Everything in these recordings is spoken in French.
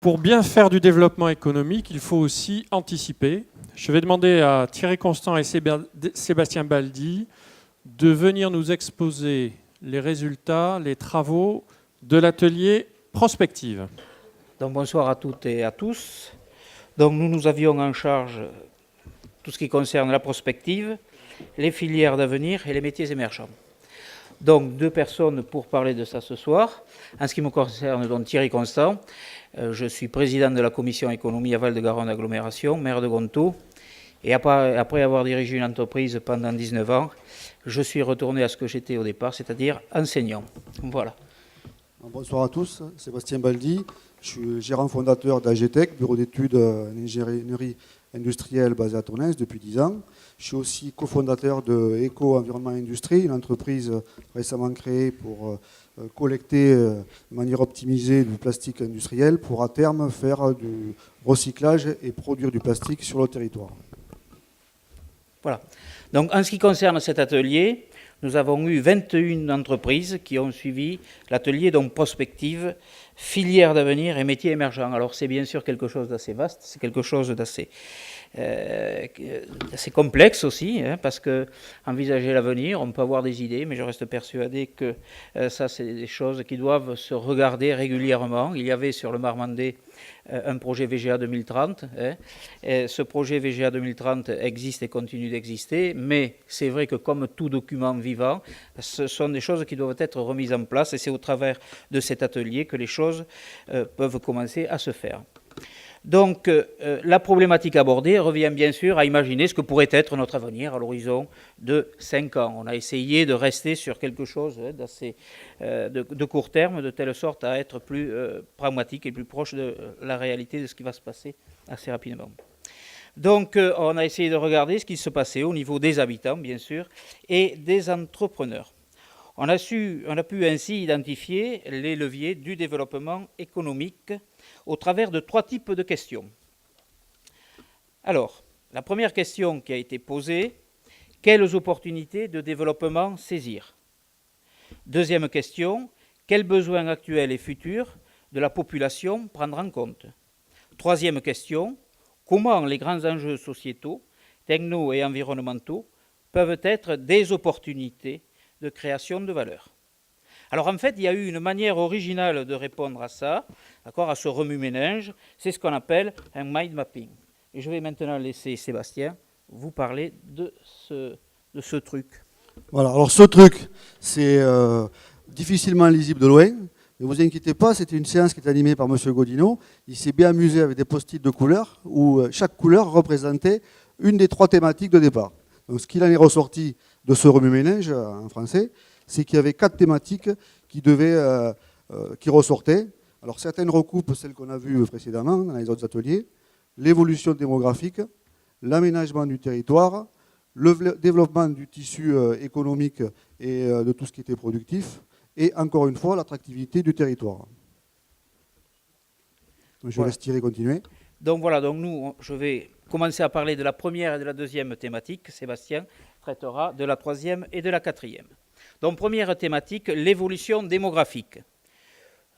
Pour bien faire du développement économique, il faut aussi anticiper. Je vais demander à Thierry Constant et Sébastien Baldi de venir nous exposer les résultats, les travaux de l'atelier Prospective. Donc bonsoir à toutes et à tous. Donc nous avions en charge tout ce qui concerne la prospective, les filières d'avenir et les métiers émergents. Donc 2 personnes pour parler de ça ce soir. En ce qui me concerne, donc Thierry Constant, je suis président de la commission économie à Val-de-Garonne Agglomération, maire de Gontaud. Et après avoir dirigé une entreprise pendant 19 ans, je suis retourné à ce que j'étais au départ, c'est-à-dire enseignant. Voilà. Bonsoir à tous, Sébastien Baldi. Je suis gérant fondateur d'AGTEC, bureau d'études en ingénierie industrielle basé à Tournai depuis 10 ans. Je suis aussi cofondateur de Eco Environnement Industrie, une entreprise récemment créée pour collecter de manière optimisée du plastique industriel pour à terme faire du recyclage et produire du plastique sur le territoire. Voilà. Donc en ce qui concerne cet atelier, nous avons eu 21 entreprises qui ont suivi l'atelier donc prospective, filière d'avenir et métiers émergents. Alors c'est bien sûr quelque chose d'assez vaste, c'est quelque chose d'assez complexe aussi, hein, parce que envisager l'avenir, on peut avoir des idées, mais je reste persuadé que ça c'est des choses qui doivent se regarder régulièrement. Il y avait sur le Marmandais un projet VGA 2030. Hein, et ce projet VGA 2030 existe et continue d'exister, mais c'est vrai que comme tout document vivant, ce sont des choses qui doivent être remises en place et c'est au travers de cet atelier que les choses peuvent commencer à se faire. Donc la problématique abordée revient bien sûr à imaginer ce que pourrait être notre avenir à l'horizon de 5 ans. On a essayé de rester sur quelque chose d'assez de court terme, de telle sorte à être plus pragmatique et plus proche de la réalité de ce qui va se passer assez rapidement. Donc on a essayé de regarder ce qui se passait au niveau des habitants, bien sûr, et des entrepreneurs. On a pu ainsi identifier les leviers du développement économique au travers de 3 types de questions. Alors, la première question qui a été posée, quelles opportunités de développement saisir? Deuxième question, quels besoins actuels et futurs de la population prendre en compte? Troisième question, comment les grands enjeux sociétaux, techno et environnementaux peuvent être des opportunités de création de valeur? Alors en fait, il y a eu une manière originale de répondre à ça, à ce remue-ménage, c'est ce qu'on appelle un mind mapping. Et je vais maintenant laisser Sébastien vous parler de ce truc. Voilà, alors ce truc, c'est difficilement lisible de loin. Ne vous inquiétez pas, c'était une séance qui est animée par M. Godino. Il s'est bien amusé avec des post-it de couleurs où chaque couleur représentait une des 3 thématiques de départ. Donc ce qu'il en est ressorti de ce remue-ménage en français, c'est qu'il y avait 4 thématiques qui ressortaient. Alors certaines recoupent celles qu'on a vues précédemment dans les autres ateliers. L'évolution démographique, l'aménagement du territoire, le développement du tissu économique et de tout ce qui était productif, et encore une fois, l'attractivité du territoire. Je laisse Thierry continuer. Donc voilà, je vais commencer à parler de la première et de la deuxième thématique. Sébastien traitera de la troisième et de la quatrième. Donc première thématique, l'évolution démographique.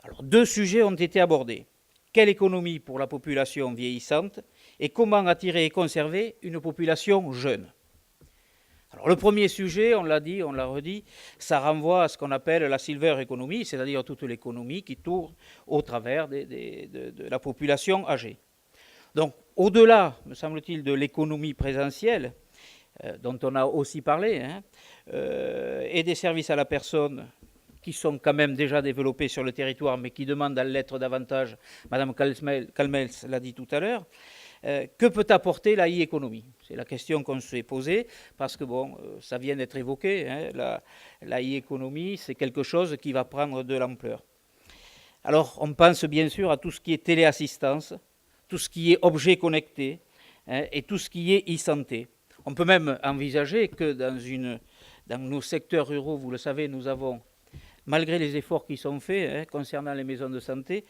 Alors 2 sujets ont été abordés. Quelle économie pour la population vieillissante et comment attirer et conserver une population jeune? Alors le premier sujet, on l'a dit, on l'a redit, ça renvoie à ce qu'on appelle la silver economy, c'est-à-dire toute l'économie qui tourne au travers de la population âgée. Donc au-delà, me semble-t-il, de l'économie présentielle, dont on a aussi parlé, hein, et des services à la personne qui sont quand même déjà développés sur le territoire, mais qui demandent à l'être davantage, Madame Calmels l'a dit tout à l'heure, que peut apporter la e-économie? C'est la question qu'on s'est posée, parce que bon, ça vient d'être évoqué, hein, la e-économie, c'est quelque chose qui va prendre de l'ampleur. Alors, on pense bien sûr à tout ce qui est téléassistance, tout ce qui est objet connecté, hein, et tout ce qui est e-santé. On peut même envisager que dans nos secteurs ruraux, vous le savez, nous avons, malgré les efforts qui sont faits hein, concernant les maisons de santé,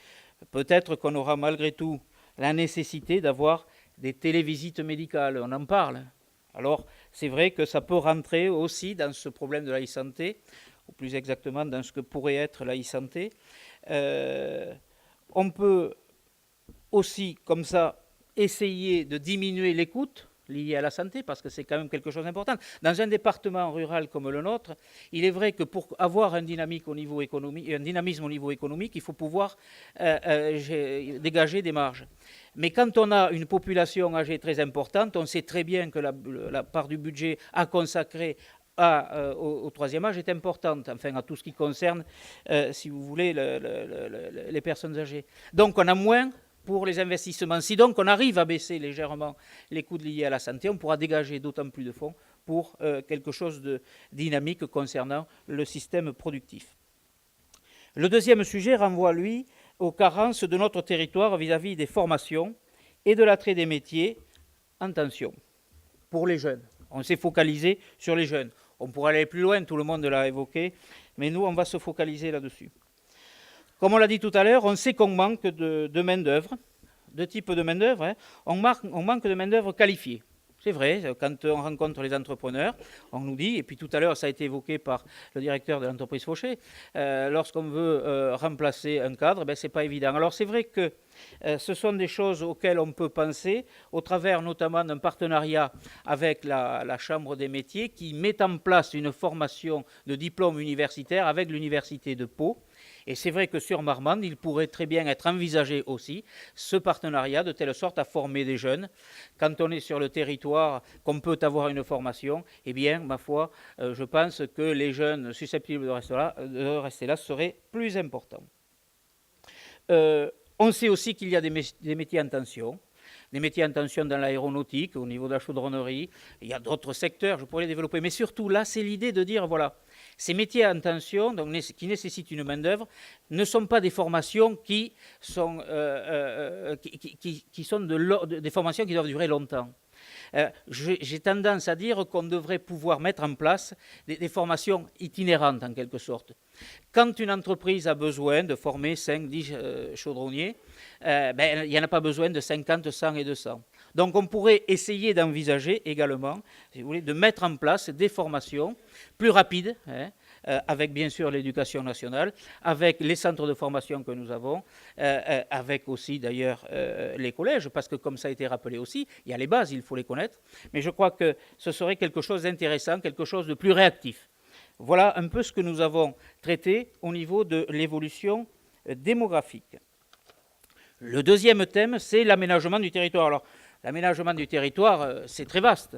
peut-être qu'on aura malgré tout la nécessité d'avoir des télévisites médicales. On en parle. Alors, c'est vrai que ça peut rentrer aussi dans ce problème de la e-santé, ou plus exactement dans ce que pourrait être la e-santé. On peut aussi, comme ça, essayer de diminuer les coûts liés à la santé, parce que c'est quand même quelque chose d'important. Dans un département rural comme le nôtre, il est vrai que pour avoir un dynamisme au niveau économique, il faut pouvoir dégager des marges. Mais quand on a une population âgée très importante, on sait très bien que la part du budget à consacrer au troisième âge est importante, enfin à tout ce qui concerne, si vous voulez, les personnes âgées. Donc on a moins pour les investissements. Si donc on arrive à baisser légèrement les coûts liés à la santé, on pourra dégager d'autant plus de fonds pour quelque chose de dynamique concernant le système productif. Le deuxième sujet renvoie, lui, aux carences de notre territoire vis-à-vis des formations et de l'attrait des métiers en tension pour les jeunes. On s'est focalisé sur les jeunes. On pourrait aller plus loin, tout le monde l'a évoqué, mais nous, on va se focaliser là-dessus. Comme on l'a dit tout à l'heure, on sait qu'on manque de main-d'œuvre, de type de main-d'œuvre. Hein. On manque de main-d'œuvre qualifiée. C'est vrai, quand on rencontre les entrepreneurs, on nous dit, et puis tout à l'heure ça a été évoqué par le directeur de l'entreprise Fauché, lorsqu'on veut remplacer un cadre, ce n'est pas évident. Alors c'est vrai que ce sont des choses auxquelles on peut penser, au travers notamment d'un partenariat avec la Chambre des métiers qui met en place une formation de diplôme universitaire avec l'Université de Pau. Et c'est vrai que sur Marmande, il pourrait très bien être envisagé aussi ce partenariat de telle sorte à former des jeunes. Quand on est sur le territoire, qu'on peut avoir une formation, eh bien, ma foi, je pense que les jeunes susceptibles de rester là seraient plus importants. On sait aussi qu'il y a des métiers en tension. Des métiers en tension dans l'aéronautique, au niveau de la chaudronnerie. Il y a d'autres secteurs, je pourrais les développer. Mais surtout, là, c'est l'idée de dire, voilà, ces métiers en tension, donc, qui nécessitent une main-d'œuvre, ne sont pas des formations qui sont des formations qui doivent durer longtemps. J'ai tendance à dire qu'on devrait pouvoir mettre en place des formations itinérantes, en quelque sorte. Quand une entreprise a besoin de former 5-10 chaudronniers, il n'y en a pas besoin de 50, 100 et 200. Donc on pourrait essayer d'envisager également, si vous voulez, de mettre en place des formations plus rapides, avec bien sûr l'éducation nationale, avec les centres de formation que nous avons, avec aussi d'ailleurs les collèges, parce que comme ça a été rappelé aussi, il y a les bases, il faut les connaître, mais je crois que ce serait quelque chose d'intéressant, quelque chose de plus réactif. Voilà un peu ce que nous avons traité au niveau de l'évolution démographique. Le deuxième thème, c'est l'aménagement du territoire. Alors, l'aménagement du territoire, c'est très vaste.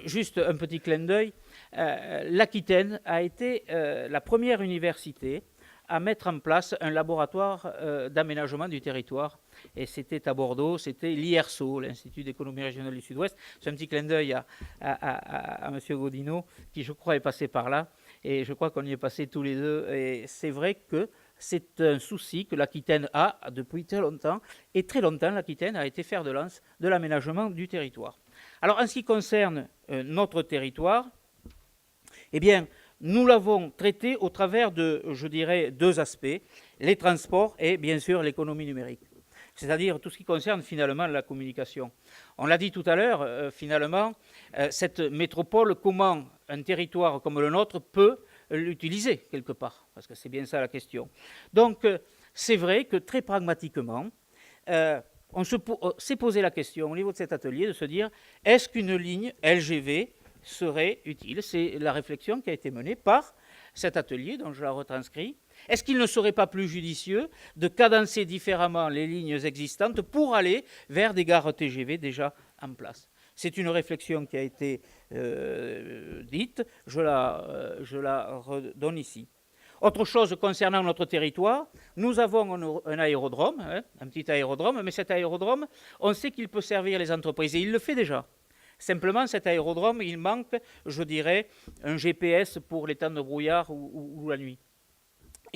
Juste un petit clin d'œil, l'Aquitaine a été la première université à mettre en place un laboratoire d'aménagement du territoire. Et c'était à Bordeaux, c'était l'IRSO, l'Institut d'économie régionale du Sud-Ouest. C'est un petit clin d'œil à M. Godineau, qui je crois est passé par là. Et je crois qu'on y est passé tous les deux. Et c'est vrai que c'est un souci que l'Aquitaine a depuis très longtemps. Et très longtemps, l'Aquitaine a été fer de lance de l'aménagement du territoire. Alors, en ce qui concerne notre territoire, eh bien, nous l'avons traité au travers de, je dirais, deux aspects, les transports et bien sûr l'économie numérique. C'est-à-dire tout ce qui concerne finalement la communication. On l'a dit tout à l'heure, finalement, cette métropole, comment un territoire comme le nôtre peut l'utiliser quelque part, parce que c'est bien ça la question. Donc, c'est vrai que très pragmatiquement, on s'est posé la question au niveau de cet atelier de se dire, est-ce qu'une ligne LGV serait utile? C'est la réflexion qui a été menée par cet atelier, dont je la retranscris. Est-ce qu'il ne serait pas plus judicieux de cadencer différemment les lignes existantes pour aller vers des gares TGV déjà en place? C'est une réflexion qui a été dite, je la redonne ici. Autre chose concernant notre territoire, nous avons un aérodrome, un petit aérodrome, mais cet aérodrome, on sait qu'il peut servir les entreprises, et il le fait déjà. Simplement, cet aérodrome, il manque, je dirais, un GPS pour les temps de brouillard ou la nuit.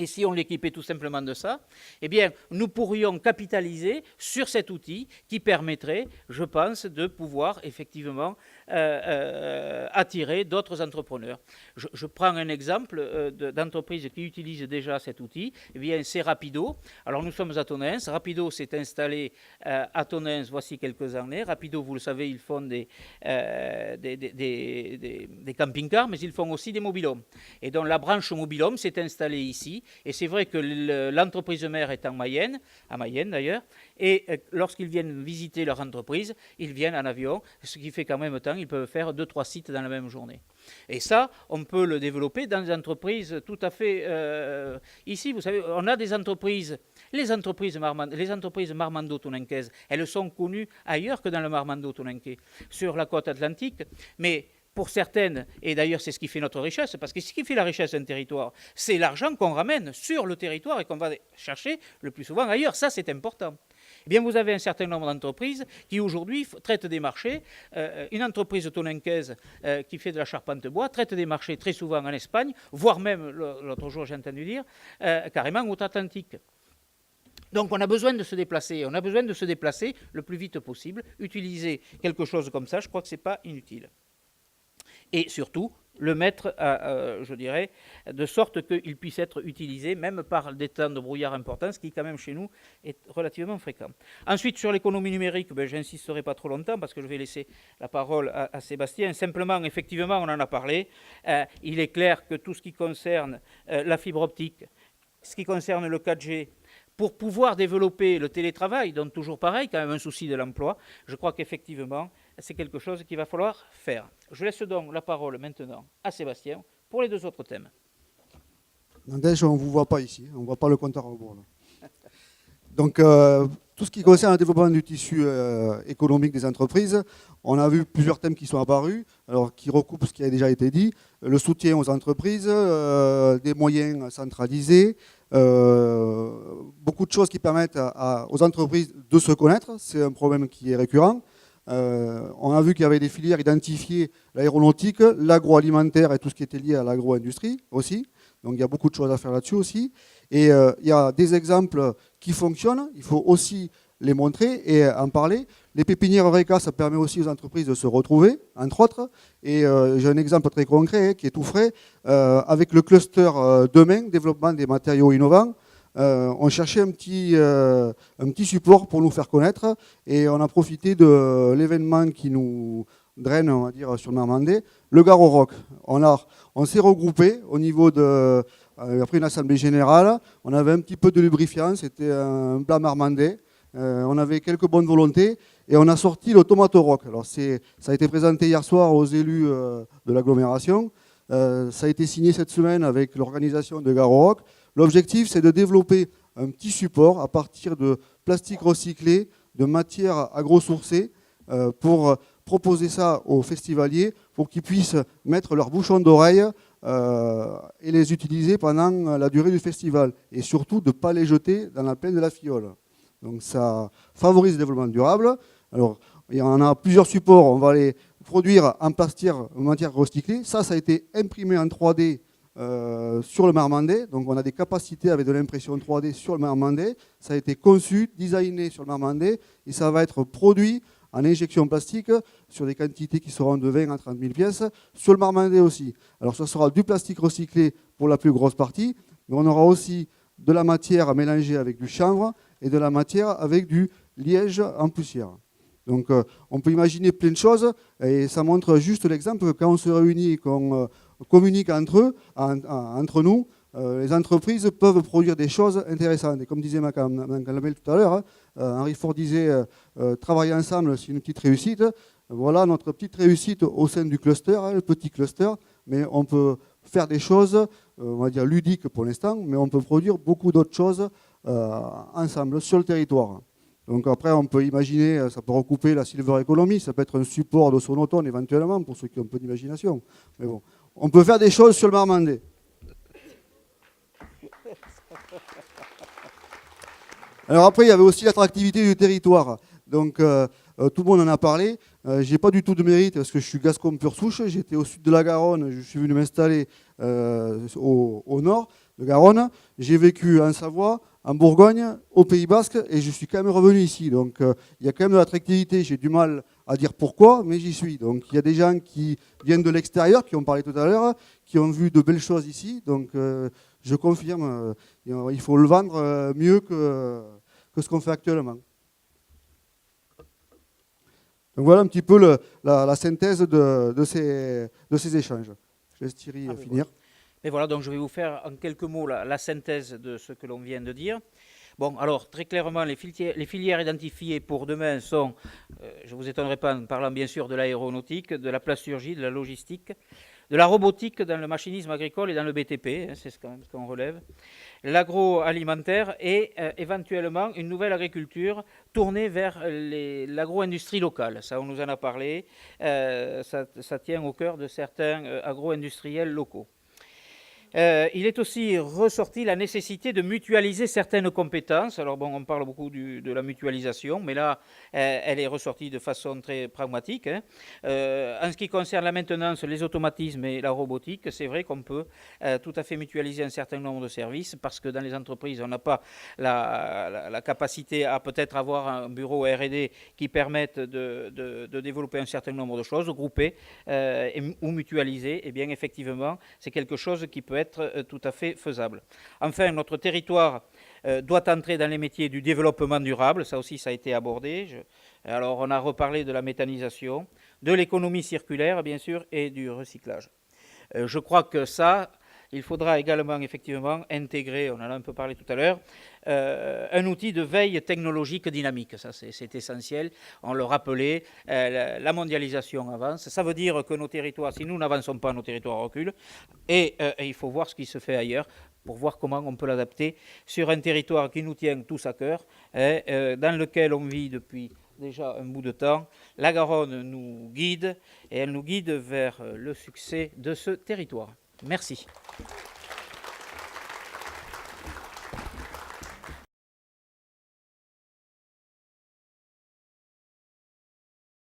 Et si on l'équipait tout simplement de ça, eh bien, nous pourrions capitaliser sur cet outil qui permettrait, je pense, de pouvoir effectivement attirer d'autres entrepreneurs. Je prends un exemple d'entreprise qui utilise déjà cet outil. Eh bien, c'est Rapido. Alors, nous sommes à Tonneins. Rapido s'est installé à Tonneins voici quelques années. Rapido, vous le savez, ils font des camping-cars, mais ils font aussi des mobil-homes. Et donc, la branche mobil-home s'est installée ici Et c'est vrai que l'entreprise mère est à Mayenne d'ailleurs, et lorsqu'ils viennent visiter leur entreprise, ils viennent en avion, ce qui fait qu'en même temps, ils peuvent faire 2-3 sites dans la même journée. Et ça, on peut le développer dans des entreprises tout à fait... ici, vous savez, on a des entreprises, les entreprises marmando-touninquaises, elles sont connues ailleurs que dans le marmando-touninquais, sur la côte atlantique, mais... Pour certaines, et d'ailleurs c'est ce qui fait notre richesse, parce que ce qui fait la richesse d'un territoire, c'est l'argent qu'on ramène sur le territoire et qu'on va chercher le plus souvent ailleurs. Ça, c'est important. Eh bien, vous avez un certain nombre d'entreprises qui aujourd'hui traitent des marchés. Une entreprise touninquaise qui fait de la charpente bois traite des marchés très souvent en Espagne, voire même, l'autre jour j'ai entendu dire, carrément outre-Atlantique. Donc on a besoin de se déplacer, le plus vite possible. Utiliser quelque chose comme ça, je crois que ce n'est pas inutile. Et surtout, le mettre, je dirais, de sorte qu'il puisse être utilisé, même par des temps de brouillard importants, ce qui, quand même, chez nous, est relativement fréquent. Ensuite, sur l'économie numérique, je n'insisterai pas trop longtemps, parce que je vais laisser la parole à Sébastien. Simplement, effectivement, on en a parlé. Il est clair que tout ce qui concerne la fibre optique, ce qui concerne le 4G, pour pouvoir développer le télétravail, donc toujours pareil, quand même un souci de l'emploi, je crois qu'effectivement, c'est quelque chose qu'il va falloir faire. Je laisse donc la parole maintenant à Sébastien pour les 2 autres thèmes. Nadège, on ne vous voit pas ici, on ne voit pas le compte à rebours. Donc, tout ce qui concerne le développement du tissu économique des entreprises, on a vu plusieurs thèmes qui sont apparus, alors qui recoupent ce qui a déjà été dit. Le soutien aux entreprises, des moyens centralisés, beaucoup de choses qui permettent aux entreprises de se connaître. C'est un problème qui est récurrent. On a vu qu'il y avait des filières identifiées, l'aéronautique, l'agroalimentaire et tout ce qui était lié à l'agro-industrie aussi. Donc il y a beaucoup de choses à faire là-dessus aussi. Et il y a des exemples qui fonctionnent, il faut aussi les montrer et en parler. Les pépinières Eureka, ça permet aussi aux entreprises de se retrouver, entre autres. Et j'ai un exemple très concret qui est tout frais. Avec le cluster Demain, développement des matériaux innovants, on cherchait un petit support pour nous faire connaître et on a profité de l'événement qui nous draine, on va dire, sur Marmandais, le Garo Rock. On s'est regroupé au niveau de... après une assemblée générale, on avait un petit peu de lubrifiant, c'était un plat marmandais. On avait quelques bonnes volontés et on a sorti le Tomato Rock. Alors ça a été présenté hier soir aux élus de l'agglomération. Ça a été signé cette semaine avec l'organisation de Garo Rock. L'objectif, c'est de développer un petit support à partir de plastique recyclé, de matières agro-sourcées, pour proposer ça aux festivaliers, pour qu'ils puissent mettre leurs bouchons d'oreille et les utiliser pendant la durée du festival. Et surtout, de ne pas les jeter dans la plaine de la Fiole. Donc ça favorise le développement durable. Alors, il y en a plusieurs supports, on va les produire en plastique, en matière recyclée. Ça a été imprimé en 3D sur le Marmandais. Donc on a des capacités avec de l'impression 3D sur le Marmandais. Ça a été conçu, designé sur le Marmandais et ça va être produit en injection plastique sur des quantités qui seront de 20 à 30 000 pièces sur le Marmandais aussi. Alors ça sera du plastique recyclé pour la plus grosse partie, mais on aura aussi de la matière mélangée avec du chanvre et de la matière avec du liège en poussière. Donc on peut imaginer plein de choses et ça montre juste l'exemple que quand on se réunit et qu'on communique entre nous, les entreprises peuvent produire des choses intéressantes. Et comme disait Macalabel tout à l'heure, Henry Ford disait travailler ensemble, c'est une petite réussite. Voilà notre petite réussite au sein du cluster, le petit cluster, mais on peut faire des choses, on va dire ludiques pour l'instant, mais on peut produire beaucoup d'autres choses ensemble sur le territoire. Donc après, on peut imaginer, ça peut recouper la silver economy, ça peut être un support de sonotone éventuellement, pour ceux qui ont un peu d'imagination. Mais bon, on peut faire des choses sur le Marmandais. Alors après, il y avait aussi l'attractivité du territoire. Donc tout le monde en a parlé. Je n'ai pas du tout de mérite parce que je suis gascon pure souche. J'étais au sud de la Garonne, je suis venu m'installer au nord de Garonne. J'ai vécu en Savoie, en Bourgogne, au Pays Basque et je suis quand même revenu ici. Donc il y a quand même de l'attractivité. J'ai du mal à dire pourquoi, mais j'y suis. Donc il y a des gens qui viennent de l'extérieur, qui ont parlé tout à l'heure, qui ont vu de belles choses ici. Donc je confirme, il faut le vendre mieux que ce qu'on fait actuellement. Donc voilà un petit peu la synthèse de ces échanges. Je laisse Thierry finir. Et voilà, donc je vais vous faire en quelques mots la synthèse de ce que l'on vient de dire. Bon, alors très clairement, les filières identifiées pour demain sont, je ne vous étonnerai pas en parlant bien sûr de l'aéronautique, de la plasturgie, de la logistique, de la robotique dans le machinisme agricole et dans le BTP, c'est ce qu'on relève, l'agroalimentaire et éventuellement une nouvelle agriculture tournée vers l'agro-industrie locale. Ça, on nous en a parlé, ça tient au cœur de certains agro-industriels locaux. Il est aussi ressorti la nécessité de mutualiser certaines compétences. Alors bon, on parle beaucoup de la mutualisation, mais là, elle est ressortie de façon très pragmatique. En ce qui concerne la maintenance, les automatismes et la robotique, c'est vrai qu'on peut tout à fait mutualiser un certain nombre de services parce que dans les entreprises, on n'a pas la capacité à peut-être avoir un bureau R&D qui permette de développer un certain nombre de choses, grouper ou mutualiser. Et bien effectivement, c'est quelque chose qui peut être tout à fait faisable. Enfin, notre territoire doit entrer dans les métiers du développement durable, ça aussi ça a été abordé. Alors on a reparlé de la méthanisation, de l'économie circulaire bien sûr et du recyclage. Je crois que ça, il faudra également effectivement intégrer, on en a un peu parlé tout à l'heure, un outil de veille technologique dynamique. Ça, c'est essentiel. On le rappelait, la mondialisation avance. Ça veut dire que nos territoires, si nous n'avançons pas, nos territoires reculent. Et il faut voir ce qui se fait ailleurs pour voir comment on peut l'adapter sur un territoire qui nous tient tous à cœur, dans lequel on vit depuis déjà un bout de temps. La Garonne nous guide et elle nous guide vers le succès de ce territoire. Merci.